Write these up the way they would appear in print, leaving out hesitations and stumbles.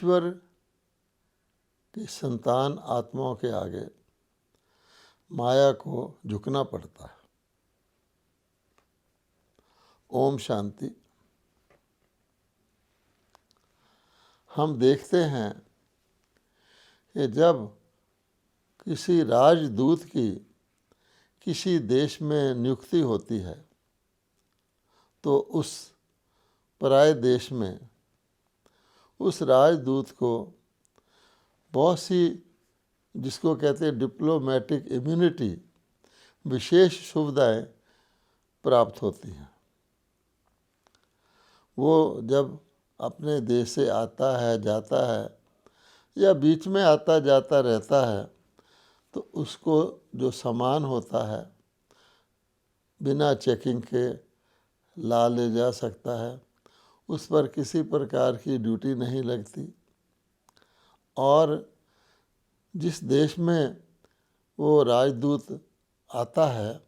ईश्वर की संतान आत्माओं के आगे माया को झुकना पड़ता है। ओम शांति। हम देखते हैं कि जब किसी राजदूत की किसी देश में नियुक्ति होती है तो उस पराये देश में उस राजदूत को बहुत सी, जिसको कहते हैं डिप्लोमेटिक इम्यूनिटी, विशेष सुविधाएं प्राप्त होती हैं। वो जब अपने देश से आता है जाता है या बीच में आता जाता रहता है तो उसको जो सामान होता है बिना चेकिंग के ला ले जा सकता है, उस पर किसी प्रकार की ड्यूटी नहीं लगती। और जिस देश में वो राजदूत आता है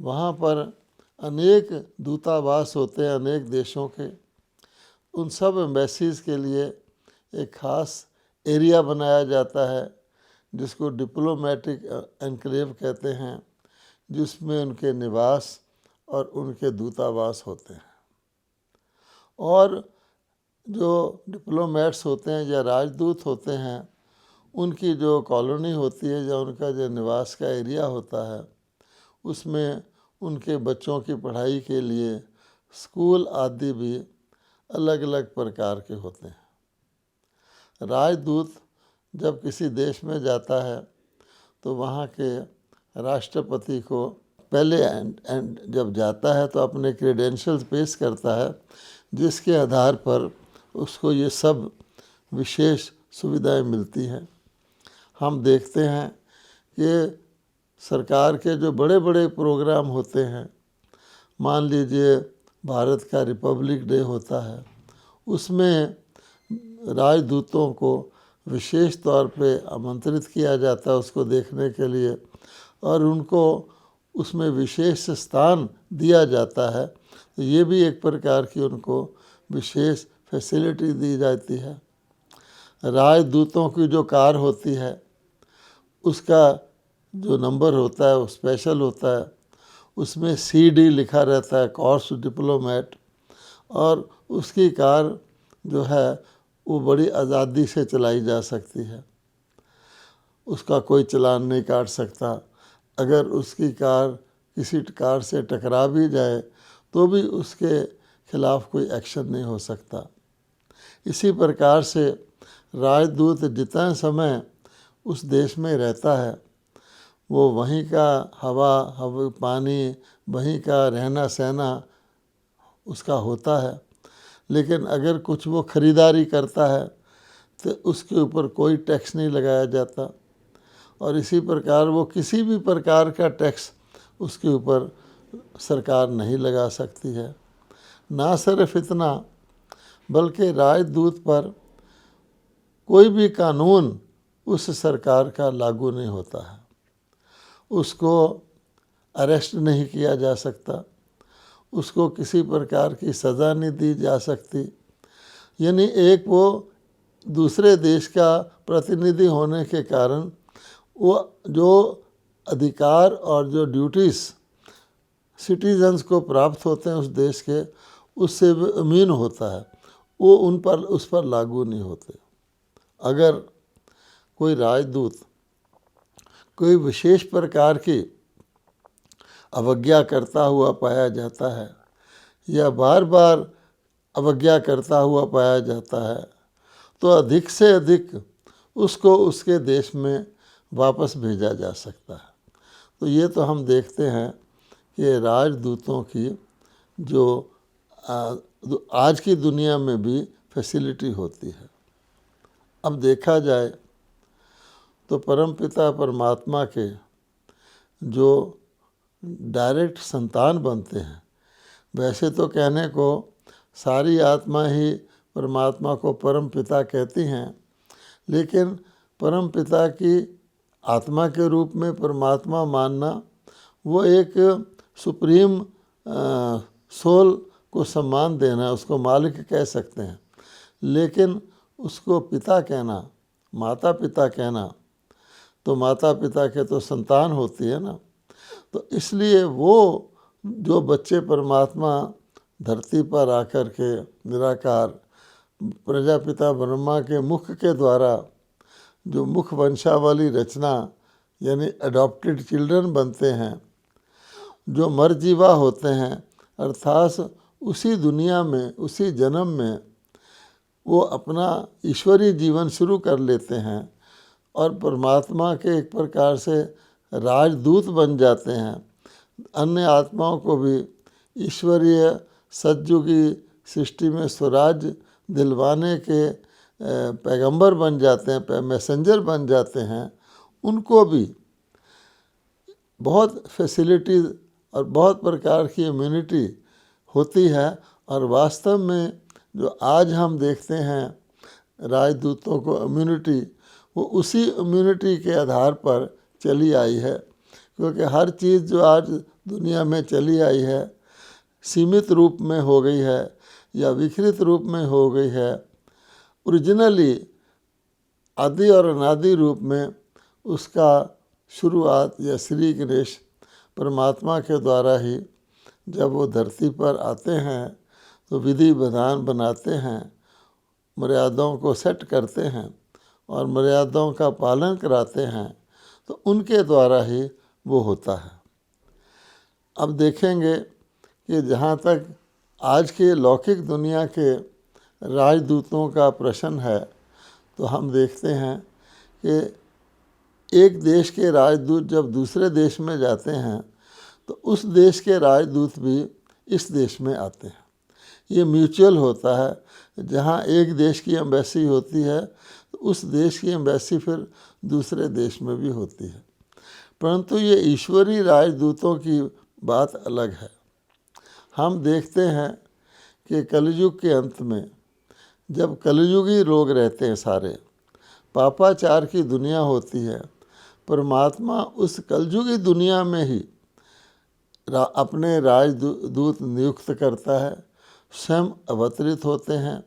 वहाँ पर अनेक दूतावास होते हैं अनेक देशों के। उन सब एम्बेसीज के लिए एक ख़ास एरिया बनाया जाता है जिसको डिप्लोमेटिक एनक्लेव कहते हैं, जिसमें उनके निवास और उनके दूतावास होते हैं। और जो डिप्लोमेट्स होते हैं या राजदूत होते हैं उनकी जो कॉलोनी होती है या उनका जो निवास का एरिया होता है उसमें उनके बच्चों की पढ़ाई के लिए स्कूल आदि भी अलग अलग प्रकार के होते हैं। राजदूत जब किसी देश में जाता है तो वहाँ के राष्ट्रपति को पहले जब जाता है तो अपने क्रेडेंशियल्स पेश करता है, जिसके आधार पर उसको ये सब विशेष सुविधाएं मिलती हैं। हम देखते हैं कि सरकार के जो बड़े बड़े प्रोग्राम होते हैं, मान लीजिए भारत का रिपब्लिक डे होता है, उसमें राजदूतों को विशेष तौर पे आमंत्रित किया जाता है उसको देखने के लिए, और उनको उसमें विशेष स्थान दिया जाता है। तो ये भी एक प्रकार की उनको विशेष फैसिलिटी दी जाती है। राजदूतों की जो कार होती है उसका जो नंबर होता है वो स्पेशल होता है, उसमें CD लिखा रहता है, कोर्स डिप्लोमेट, और उसकी कार जो है वो बड़ी आज़ादी से चलाई जा सकती है। उसका कोई चालान नहीं काट सकता। अगर उसकी कार किसी कार से टकरा भी जाए तो भी उसके खिलाफ कोई एक्शन नहीं हो सकता। इसी प्रकार से राजदूत जितना समय उस देश में रहता है वो वहीं का हवा पानी, वहीं का रहना सहना उसका होता है। लेकिन अगर कुछ वो ख़रीदारी करता है तो उसके ऊपर कोई टैक्स नहीं लगाया जाता, और इसी प्रकार वो किसी भी प्रकार का टैक्स उसके ऊपर सरकार नहीं लगा सकती है। ना सिर्फ इतना बल्कि राजदूत पर कोई भी कानून उस सरकार का लागू नहीं होता है। उसको अरेस्ट नहीं किया जा सकता, उसको किसी प्रकार की सज़ा नहीं दी जा सकती। यानी एक वो दूसरे देश का प्रतिनिधि होने के कारण वो जो अधिकार और जो ड्यूटीज़ सिटीजन्स को प्राप्त होते हैं उस देश के, उससे इम्यून होता है, वो उस पर लागू नहीं होते। अगर कोई राजदूत कोई विशेष प्रकार की अवज्ञा करता हुआ पाया जाता है या बार बार अवज्ञा करता हुआ पाया जाता है तो अधिक से अधिक उसको उसके देश में वापस भेजा जा सकता है। तो ये तो हम देखते हैं कि राजदूतों की जो आज की दुनिया में भी फैसिलिटी होती है। अब देखा जाए तो परमपिता परमात्मा के जो डायरेक्ट संतान बनते हैं, वैसे तो कहने को सारी आत्मा ही परमात्मा को परम पिता कहती हैं, लेकिन परम पिता की आत्मा के रूप में परमात्मा मानना वो एक सुप्रीम सोल को सम्मान देना, उसको मालिक कह सकते हैं। लेकिन उसको पिता कहना, माता पिता कहना, तो माता पिता के तो संतान होती है ना। तो इसलिए वो जो बच्चे परमात्मा धरती पर आकर के निराकार प्रजापिता ब्रह्मा के मुख के द्वारा जो मुख वंशावली रचना यानी अडॉप्टेड चिल्ड्रन बनते हैं, जो मरजीवा होते हैं, अर्थात उसी दुनिया में उसी जन्म में वो अपना ईश्वरीय जीवन शुरू कर लेते हैं और परमात्मा के एक प्रकार से राजदूत बन जाते हैं। अन्य आत्माओं को भी ईश्वरीय सतयुगी सृष्टि में स्वराज दिलवाने के पैगंबर बन जाते हैं, मैसेंजर बन जाते हैं। उनको भी बहुत फैसिलिटीज़ और बहुत प्रकार की इम्यूनिटी होती है। और वास्तव में जो आज हम देखते हैं राजदूतों को इम्यूनिटी, वो उसी इम्यूनिटी के आधार पर चली आई है, क्योंकि हर चीज़ जो आज दुनिया में चली आई है सीमित रूप में हो गई है या विकृत रूप में हो गई है। ओरिजिनली आदि और अनादि रूप में उसका शुरुआत या श्री गणेश परमात्मा के द्वारा ही जब वो धरती पर आते हैं तो विधि विधान बनाते हैं, मर्यादाओं को सेट करते हैं और मर्यादाओं का पालन कराते हैं, तो उनके द्वारा ही वो होता है। अब देखेंगे कि जहाँ तक आज के लौकिक दुनिया के राजदूतों का प्रश्न है, तो हम देखते हैं कि एक देश के राजदूत जब दूसरे देश में जाते हैं तो उस देश के राजदूत भी इस देश में आते हैं। ये म्यूचुअल होता है। जहाँ एक देश की एम्बेसी होती है तो उस देश की एम्बेसी फिर दूसरे देश में भी होती है। परंतु ये ईश्वरीय राजदूतों की बात अलग है। हम देखते हैं कि कलयुग के अंत में जब कलयुगी लोग रहते हैं, सारे पापाचार की दुनिया होती है, परमात्मा उस कलयुगी दुनिया में ही अपने राजदूत नियुक्त करता है, स्वयं अवतरित होते हैं।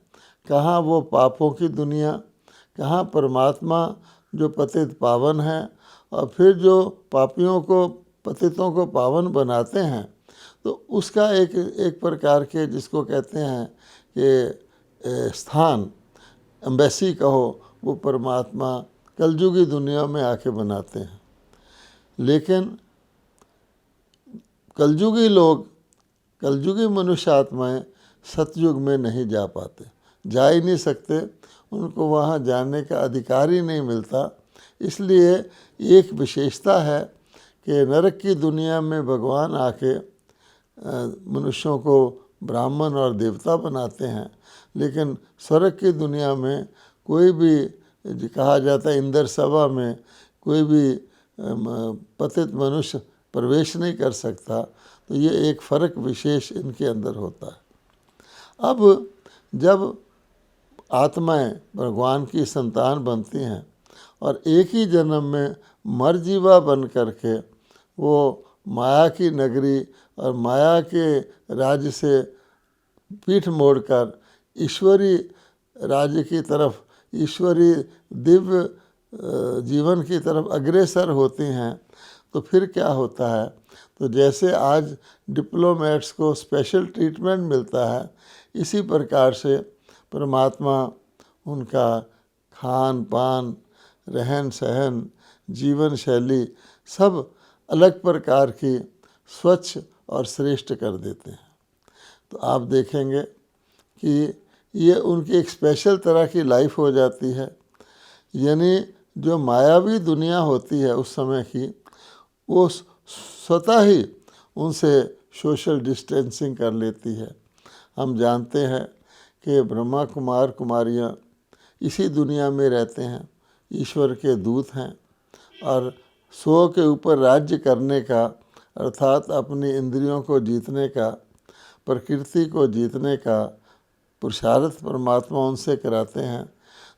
कहाँ वो पापों की दुनिया, कहाँ परमात्मा जो पतित पावन है, और फिर जो पापियों को पतितों को पावन बनाते हैं, तो उसका एक प्रकार के जिसको कहते हैं कि स्थान, एम्बेसी कहो, वो परमात्मा कलयुगी दुनिया में आके बनाते हैं। लेकिन कलयुगी लोग, कलयुगी मनुष्य आत्माएँ सतयुग में नहीं जा पाते, जा ही नहीं सकते, उनको वहाँ जाने का अधिकार ही नहीं मिलता। इसलिए एक विशेषता है कि नरक की दुनिया में भगवान आके मनुष्यों को ब्राह्मण और देवता बनाते हैं, लेकिन स्वर्ग की दुनिया में कोई भी कहा जाता है इंद्र सभा में कोई भी पतित मनुष्य प्रवेश नहीं कर सकता। तो ये एक फ़र्क विशेष इनके अंदर होता है। अब जब आत्माएं भगवान की संतान बनती हैं और एक ही जन्म में मरजीवा बन करके वो माया की नगरी और माया के राज्य से पीठ मोड़कर ईश्वरी राज्य की तरफ, ईश्वरी दिव्य जीवन की तरफ अग्रसर होती हैं, तो फिर क्या होता है? तो जैसे आज डिप्लोमेट्स को स्पेशल ट्रीटमेंट मिलता है, इसी प्रकार से परमात्मा उनका खान पान, रहन सहन, जीवन शैली सब अलग प्रकार की स्वच्छ और श्रेष्ठ कर देते हैं। तो आप देखेंगे कि ये उनकी एक स्पेशल तरह की लाइफ हो जाती है। यानी जो मायावी दुनिया होती है उस समय की, वो स्वतः ही उनसे सोशल डिस्टेंसिंग कर लेती है। हम जानते हैं कि ब्रह्मा कुमार कुमारियाँ इसी दुनिया में रहते हैं, ईश्वर के दूत हैं, और 100 के ऊपर राज्य करने का, अर्थात अपनी इंद्रियों को जीतने का, प्रकृति को जीतने का पुरुषार्थ परमात्मा उनसे कराते हैं।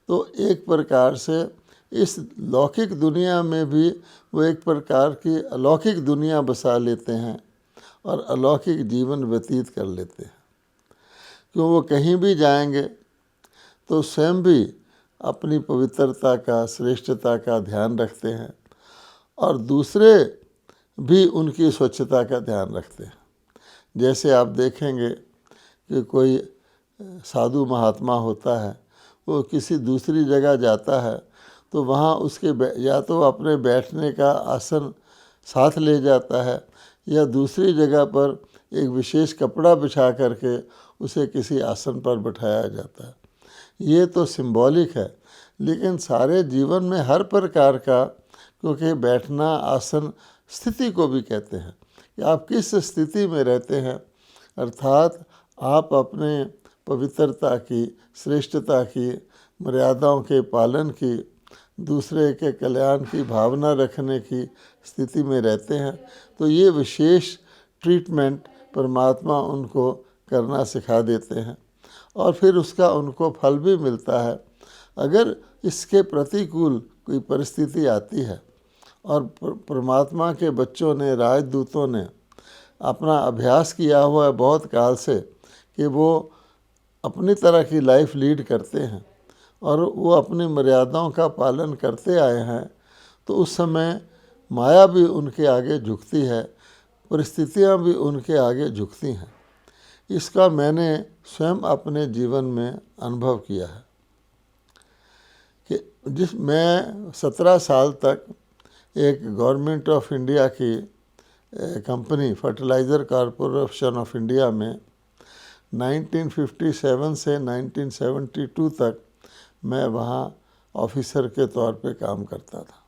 तो एक प्रकार से इस लौकिक दुनिया में भी वो एक प्रकार की अलौकिक दुनिया बसा लेते हैं और अलौकिक जीवन व्यतीत कर लेते हैं। क्यों वो कहीं भी जाएंगे तो स्वयं भी अपनी पवित्रता का, श्रेष्ठता का ध्यान रखते हैं और दूसरे भी उनकी स्वच्छता का ध्यान रखते हैं। जैसे आप देखेंगे कि कोई साधु महात्मा होता है, वो किसी दूसरी जगह जाता है तो वहाँ उसके या तो अपने बैठने का आसन साथ ले जाता है या दूसरी जगह पर एक विशेष कपड़ा बिछा करके उसे किसी आसन पर बिठाया जाता है। ये तो सिंबॉलिक है, लेकिन सारे जीवन में हर प्रकार का, क्योंकि बैठना आसन स्थिति को भी कहते हैं कि आप किस स्थिति में रहते हैं, अर्थात आप अपने पवित्रता की, श्रेष्ठता की, मर्यादाओं के पालन की, दूसरे के कल्याण की भावना रखने की स्थिति में रहते हैं। तो ये विशेष ट्रीटमेंट परमात्मा उनको करना सिखा देते हैं और फिर उसका उनको फल भी मिलता है। अगर इसके प्रतिकूल कोई परिस्थिति आती है और परमात्मा के बच्चों ने, राजदूतों ने अपना अभ्यास किया हुआ है बहुत काल से कि वो अपनी तरह की लाइफ लीड करते हैं और वो अपनी मर्यादाओं का पालन करते आए हैं, तो उस समय माया भी उनके आगे झुकती है, परिस्थितियाँ भी उनके आगे झुकती हैं। इसका मैंने स्वयं अपने जीवन में अनुभव किया है कि मैं 17 साल तक एक गवर्नमेंट ऑफ इंडिया की company fertiliser corporation of India में 1957 से 1972 तक मैं वहाँ ऑफिसर के तौर पे काम करता था।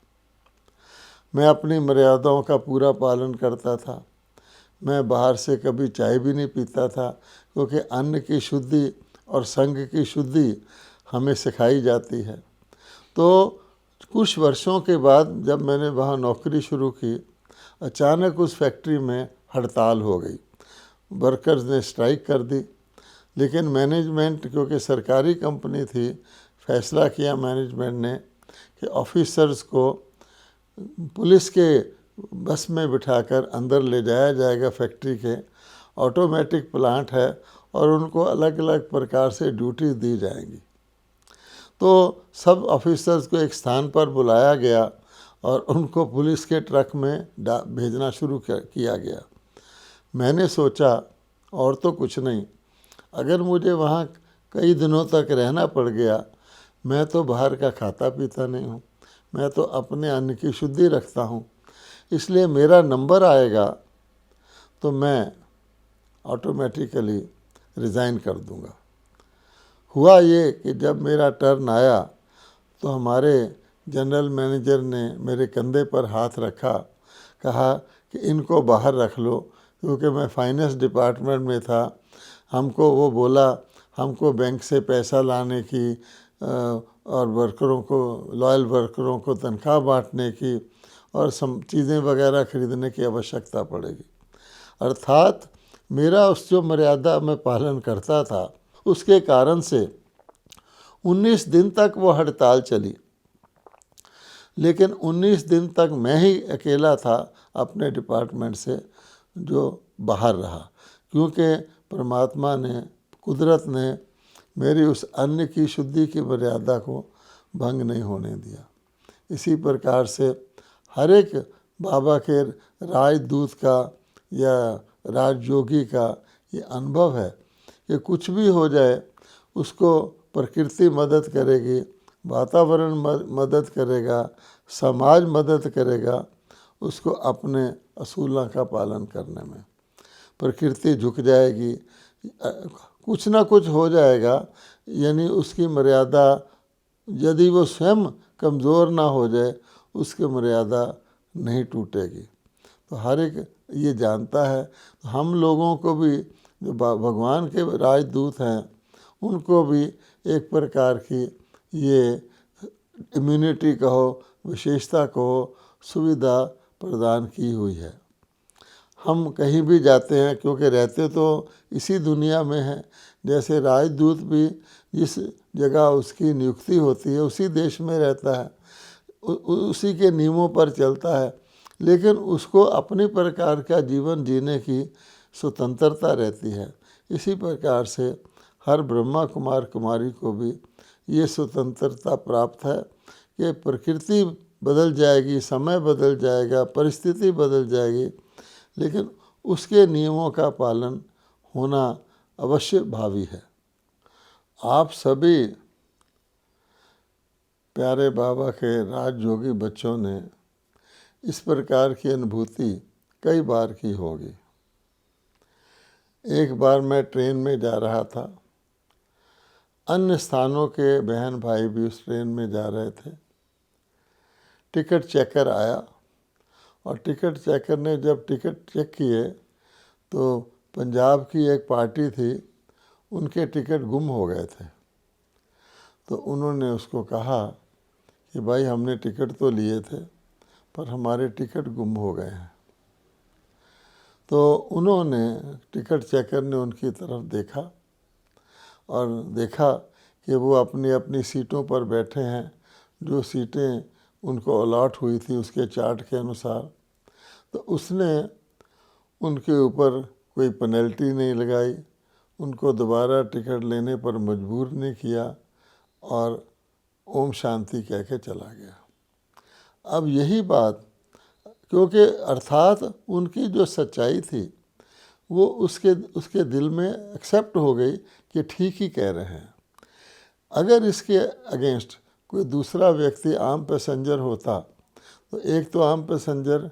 मैं अपनी मर्यादाओं का पूरा पालन करता था। मैं बाहर से कभी चाय भी नहीं पीता था, क्योंकि अन्न की शुद्धि और संघ की शुद्धि हमें सिखाई जाती है। तो कुछ वर्षों के बाद जब मैंने वहाँ नौकरी शुरू की, अचानक उस फैक्ट्री में हड़ताल हो गई। वर्कर्स ने स्ट्राइक कर दी, लेकिन मैनेजमेंट, क्योंकि सरकारी कंपनी थी, फैसला किया मैनेजमेंट ने कि ऑफिसर्स को पुलिस के बस में बिठाकर अंदर ले जाया जाएगा। फैक्ट्री के ऑटोमेटिक प्लांट है और उनको अलग अलग प्रकार से ड्यूटी दी जाएंगी। तो सब ऑफिसर्स को एक स्थान पर बुलाया गया और उनको पुलिस के ट्रक में भेजना शुरू किया गया। मैंने सोचा और तो कुछ नहीं, अगर मुझे वहाँ कई दिनों तक रहना पड़ गया, मैं तो बाहर का खाता पीता नहीं हूँ, मैं तो अपने अन्न की शुद्धि रखता हूँ, इसलिए मेरा नंबर आएगा तो मैं ऑटोमेटिकली रिज़ाइन कर दूँगा। हुआ ये कि जब मेरा टर्न आया तो हमारे जनरल मैनेजर ने मेरे कंधे पर हाथ रखा, कहा कि इनको बाहर रख लो, क्योंकि मैं फाइनेंस डिपार्टमेंट में था। हमको वो बोला, हमको बैंक से पैसा लाने की और वर्करों को, लॉयल वर्करों को तनख्वाह बांटने की और चीज़ें वगैरह खरीदने की आवश्यकता पड़ेगी। अर्थात मेरा उस जो मर्यादा में पालन करता था, उसके कारण से 19 दिन तक वो हड़ताल चली, लेकिन 19 दिन तक मैं ही अकेला था अपने डिपार्टमेंट से जो बाहर रहा, क्योंकि परमात्मा ने, कुदरत ने मेरी उस अन्न की शुद्धि की मर्यादा को भंग नहीं होने दिया। इसी प्रकार से हर एक बाबा के राजदूत का या राजयोगी का ये अनुभव है कि कुछ भी हो जाए, उसको प्रकृति मदद करेगी, वातावरण मदद करेगा, समाज मदद करेगा उसको अपने असूलों का पालन करने में। प्रकृति झुक जाएगी, कुछ ना कुछ हो जाएगा, यानी उसकी मर्यादा, यदि वो स्वयं कमज़ोर ना हो जाए, उसकी मर्यादा नहीं टूटेगी। तो हर एक ये जानता है। तो हम लोगों को भी, जो भगवान के राजदूत हैं, उनको भी एक प्रकार की ये इम्यूनिटी कहो, विशेषता कहो, सुविधा प्रदान की हुई है। हम कहीं भी जाते हैं, क्योंकि रहते तो इसी दुनिया में हैं, जैसे राजदूत भी जिस जगह उसकी नियुक्ति होती है उसी देश में रहता है, उसी के नियमों पर चलता है, लेकिन उसको अपनी प्रकार का जीवन जीने की स्वतंत्रता रहती है। इसी प्रकार से हर ब्रह्मा कुमार कुमारी को भी ये स्वतंत्रता प्राप्त है कि प्रकृति बदल जाएगी, समय बदल जाएगा, परिस्थिति बदल जाएगी, लेकिन उसके नियमों का पालन होना अवश्य भावी है। आप सभी प्यारे बाबा के राजयोगी बच्चों ने इस प्रकार की अनुभूति कई बार की होगी। एक बार मैं ट्रेन में जा रहा था, अन्य स्थानों के बहन भाई भी उस ट्रेन में जा रहे थे। टिकट चेकर आया और टिकट चेकर ने जब टिकट चेक किए तो पंजाब की एक पार्टी थी, उनके टिकट गुम हो गए थे। तो उन्होंने उसको कहा कि भाई हमने टिकट तो लिए थे पर हमारे टिकट गुम हो गए हैं। तो उन्होंने टिकट चेकर ने उनकी तरफ देखा और देखा कि वो अपनी अपनी सीटों पर बैठे हैं, जो सीटें उनको अलॉट हुई थी उसके चार्ट के अनुसार। तो उसने उनके ऊपर कोई पेनल्टी नहीं लगाई, उनको दोबारा टिकट लेने पर मजबूर नहीं किया और ओम शांति कह के चला गया। अब यही बात, क्योंकि अर्थात उनकी जो सच्चाई थी वो उसके दिल में एक्सेप्ट हो गई कि ठीक ही कह रहे हैं। अगर इसके अगेंस्ट कोई दूसरा व्यक्ति आम पैसेंजर होता तो एक तो आम पैसेंजर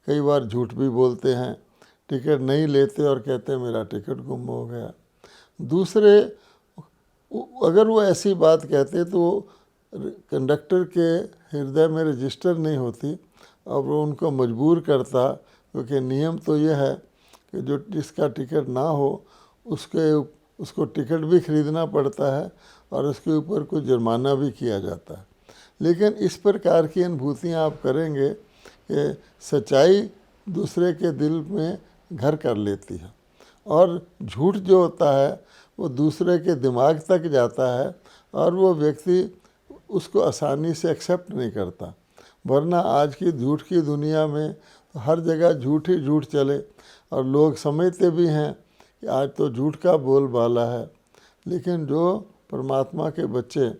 कई बार झूठ भी बोलते हैं, टिकट नहीं लेते और कहते मेरा टिकट गुम हो गया। दूसरे, अगर वो ऐसी बात कहते तो कंडक्टर के हृदय में रजिस्टर नहीं होती और वो उनको मजबूर करता, क्योंकि नियम तो यह है कि जो जिसका टिकट ना हो उसको टिकट भी खरीदना पड़ता है और उसके ऊपर कुछ जुर्माना भी किया जाता है। लेकिन इस प्रकार की अनुभूतियाँ आप करेंगे कि सच्चाई दूसरे के दिल में घर कर लेती है और झूठ जो होता है वो दूसरे के दिमाग तक जाता है और वो व्यक्ति उसको आसानी से एक्सेप्ट नहीं करता। वरना आज की झूठ की दुनिया में तो हर जगह झूठ ही झूठ चले और लोग समझते भी हैं कि आज तो झूठ का बोलबाला है। लेकिन जो परमात्मा के बच्चे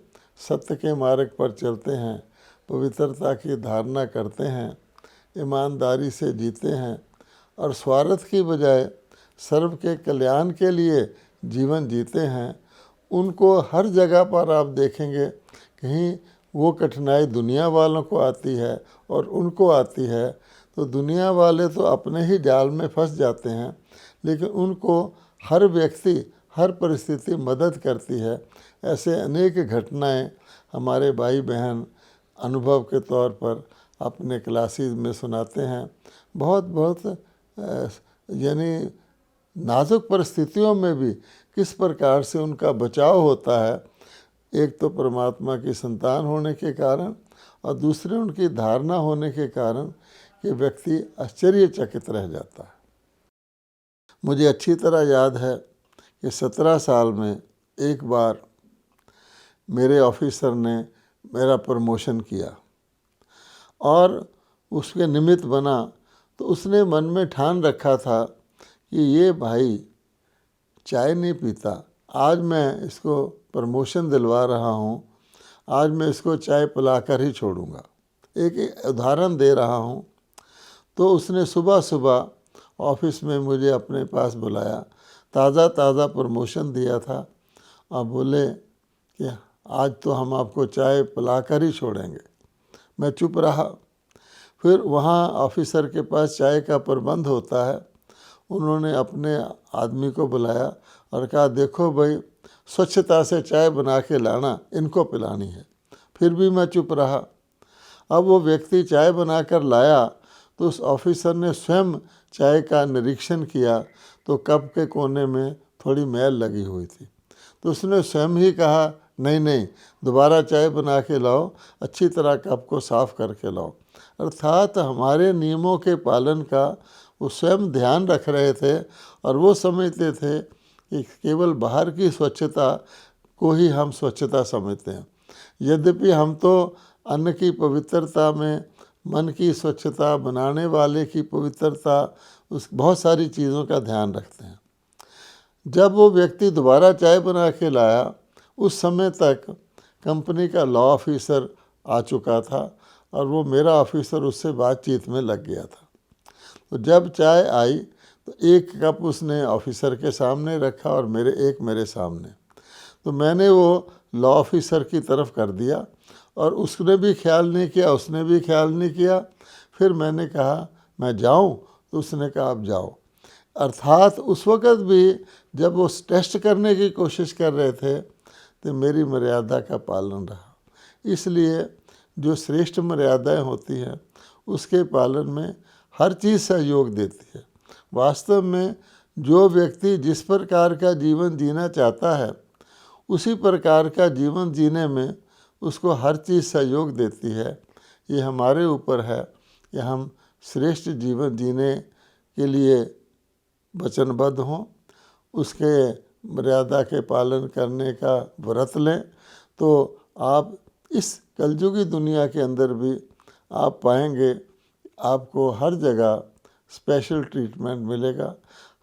सत्य के मार्ग पर चलते हैं, पवित्रता की धारणा करते हैं, ईमानदारी से जीते हैं और स्वार्थ की बजाय सर्व के कल्याण के लिए जीवन जीते हैं, उनको हर जगह पर आप देखेंगे कहीं वो कठिनाई दुनिया वालों को आती है और उनको आती है तो दुनिया वाले तो अपने ही जाल में फंस जाते हैं, लेकिन उनको हर व्यक्ति हर परिस्थिति मदद करती है। ऐसे अनेक घटनाएं हमारे भाई बहन अनुभव के तौर पर अपने क्लासेस में सुनाते हैं। बहुत बहुत यानी नाजुक परिस्थितियों में भी किस प्रकार से उनका बचाव होता है, एक तो परमात्मा की संतान होने के कारण और दूसरे उनकी धारणा होने के कारण कि व्यक्ति आश्चर्यचकित रह जाता है। मुझे अच्छी तरह याद है कि 17 साल में एक बार मेरे ऑफिसर ने मेरा प्रमोशन किया और उसके निमित्त बना तो उसने मन में ठान रखा था कि ये भाई चाय नहीं पीता, आज मैं इसको प्रमोशन दिलवा रहा हूँ, आज मैं इसको चाय पिलाकर ही छोड़ूंगा। एक उदाहरण दे रहा हूँ। तो उसने सुबह सुबह ऑफिस में मुझे अपने पास बुलाया, ताज़ा ताज़ा प्रमोशन दिया था और बोले कि आज तो हम आपको चाय पिलाकर ही छोड़ेंगे। मैं चुप रहा। फिर वहाँ ऑफिसर के पास चाय का प्रबंध होता है, उन्होंने अपने आदमी को बुलाया और कहा देखो भाई स्वच्छता से चाय बना के लाना, इनको पिलानी है। फिर भी मैं चुप रहा। अब वो व्यक्ति चाय बनाकर लाया तो उस ऑफिसर ने स्वयं चाय का निरीक्षण किया तो कप के कोने में थोड़ी मैल लगी हुई थी। तो उसने स्वयं ही कहा नहीं नहीं, दोबारा चाय बना के लाओ, अच्छी तरह कप को साफ करके लाओ। अर्थात हमारे नियमों के पालन का वो स्वयं ध्यान रख रहे थे और वो समझते थे कि केवल बाहर की स्वच्छता को ही हम स्वच्छता समझते हैं। यद्यपि हम तो अन्न की पवित्रता में मन की स्वच्छता, बनाने वाले की पवित्रता, उस बहुत सारी चीज़ों का ध्यान रखते हैं। जब वो व्यक्ति दोबारा चाय बना के लाया, उस समय तक कंपनी का लॉ ऑफिसर आ चुका था और वो मेरा ऑफिसर उससे बातचीत में लग गया था। तो जब चाय आई तो एक कप उसने ऑफिसर के सामने रखा और मेरे सामने। तो मैंने वो लॉ ऑफिसर की तरफ कर दिया और उसने भी ख्याल नहीं किया, उसने भी ख्याल नहीं किया। फिर मैंने कहा मैं जाऊं? तो उसने कहा आप जाओ। अर्थात उस वक़्त भी जब वो टेस्ट करने की कोशिश कर रहे थे तो मेरी मर्यादा का पालन रहा। इसलिए जो श्रेष्ठ मर्यादाएं होती हैं उसके पालन में हर चीज़ सहयोग देती है। वास्तव में जो व्यक्ति जिस प्रकार का जीवन जीना चाहता है उसी प्रकार का जीवन जीने में उसको हर चीज़ सहयोग देती है। ये हमारे ऊपर है कि हम श्रेष्ठ जीवन जीने के लिए वचनबद्ध हों, उसके मर्यादा के पालन करने का व्रत लें। तो आप इस कलयुगी दुनिया के अंदर भी आप पाएंगे आपको हर जगह स्पेशल ट्रीटमेंट मिलेगा,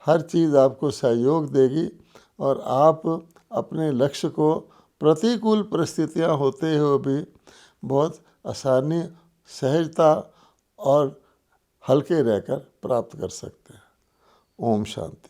हर चीज़ आपको सहयोग देगी और आप अपने लक्ष्य को प्रतिकूल परिस्थितियां होते हुए भी बहुत आसानी, सहजता और हल्के रहकर प्राप्त कर सकते हैं। ओम शांति।